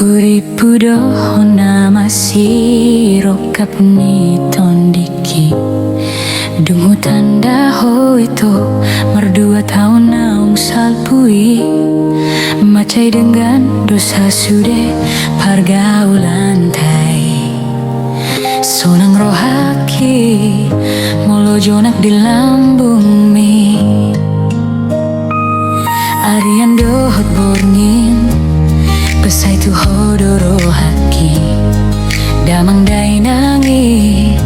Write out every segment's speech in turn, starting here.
Uripu dohona masiro kapuni tondiki Dungu tanda ho itu merdua tahun naung salpui Macai dengan dosa sude pargaulan tai Sonang rohaki molo jonak di lambung mi Arian dohot borngin Pesai tu hodoro haki Damang dai nangi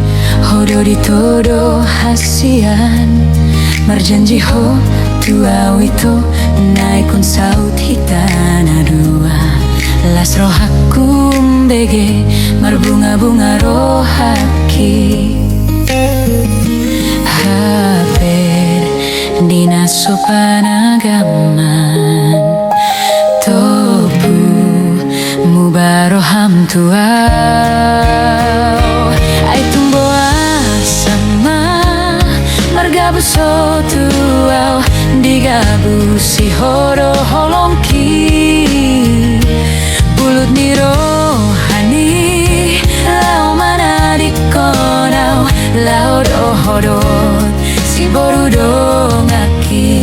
Hodo ditodo hasian Marjanji ho tua wito Naikun saut hitana dua Las rohaku mbege Marbunga-bunga rohaki Haper dina sopan agaman Mubaroham tuau Ay tumboa sama Margabu so tuau Digabu si horo holongki Bulut ni rohani Lau mana di konau Lau dohodot Si borudo ngaki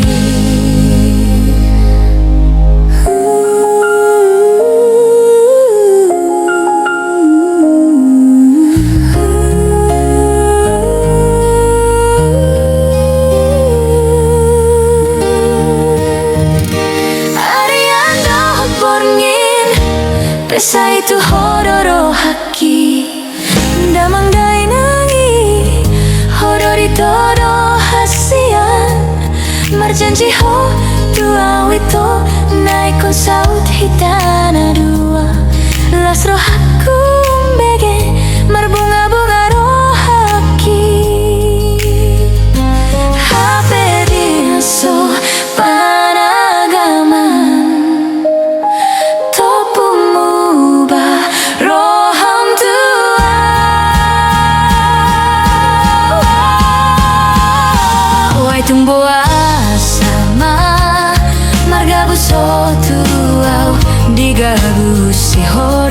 Pesa itu hodoro haki Damang dai nangi Hodori todo hasian Marjanji ho dua wito Naikun saut hitana dua Las rohaku mbege Marbunga-bunga rohaki Hape dinaso panagaman Tumboa sama Margabu so tuau Digabu si ho